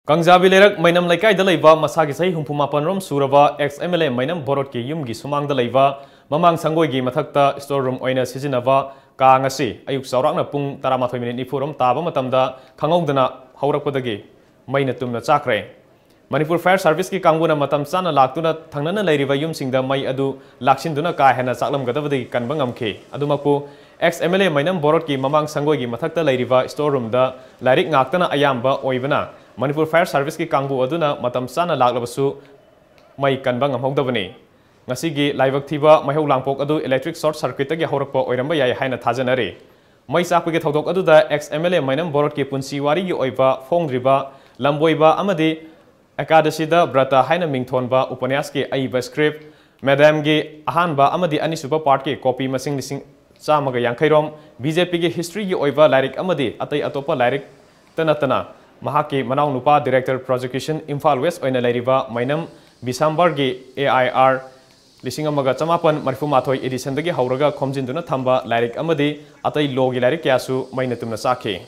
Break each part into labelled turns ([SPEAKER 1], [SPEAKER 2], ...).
[SPEAKER 1] Kangjabi lerak mainam laikai da leiba masagi sai humpumapan rom suraba XMLA mainam borot ki yum gi sumang da leiba mamang sangoi gi mathakta store room oina sizinava ka ngasi ayuk saurakna pung 12 minute nifurom taba matamda khangongdana haurakpadagi maina tumna chakre Manipur Fire Service ki kanguna matam chana laktuna thangnana leiriba yum singda mai adu laksinduna ka hena chaklam gadabadi kanba ngamkhe adumaku XMLA mainam borot ki mamang sangoi gi mathakta leiriba store room da lairik ngaktana ayamba oibana Manipur Fire Service ki kangbu aduna matam chana laklabasu mai kanba ngamhogdabani ngasigi laibak thiba maihau langpok adu electric short circuit gi horakpa oiramba yai haina thajanare mai sakpi gi thodok adu da XMLA mainam borot ki punsi wari gi oiba phongdriba lamboiba amadi Ekadasi da brata haina mingthonba upanyas ki aiba script madam gi ahanba amadi anisuba part ki copy masing lising chamaga yankairom BJP gi history gi oiba lyric amadi atai atopa lyric tanatana mahaki manau nupa director prosecution Imphal West oina leiriba mainam Bisambar gi AIR lisingamaga chamapan marfumathoi edition dagi hauraga khomjinduna thamba lyric amadi atai logi lyric kyasu mainatumna sakhe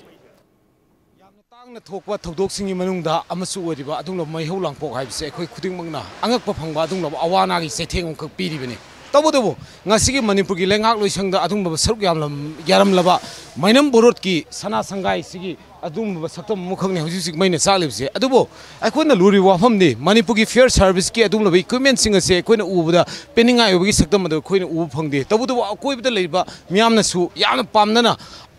[SPEAKER 2] थोकवा थौदोकसिंगी मनुंगदा अमसु ओरिबा अदुंगलो मैहौ लांगपोक हाइबसे अखोय खुदिंगमंगना अंगकपा फंगबा अदुंगलो अवानागी सेथेंगम खक पीरिबने तबदबो ngasi manipurgi lengak loisangda adungba saruk yaramlaba mainam borot ki sana sangai sigi adungba saktam mukhangni hojisik maina salibse adubo akhona luri wafamni manipurgi fair service ki adunglo equipment singa se akhona ubuda peninga yogi saktam adu akhona ubu phangde tabudo akoibda leiba miyamna su yamna pamnana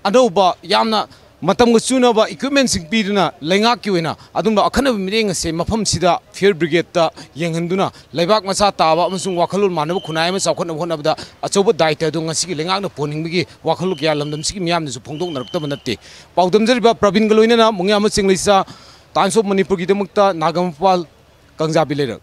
[SPEAKER 2] adoba yamna Matam Gusuna equipment sing Piduna, Lengakuina, Adumba Akana meeting say Mapam Sida, Fear Brigade, Yangenduna, Lebak Masata, Musum Wakalu Manu Kunai, Sakon one of the Asoba Dita, Dungasiki, Lenga, Poning, Wakalu Yalam, Sikimiam, Pongdong, Nartamanati. Paudam Zeriba, Pravin Galuina, Mungama Singlisa, Times of Manipurgi Mukta, Nagampal, Kangzabi later.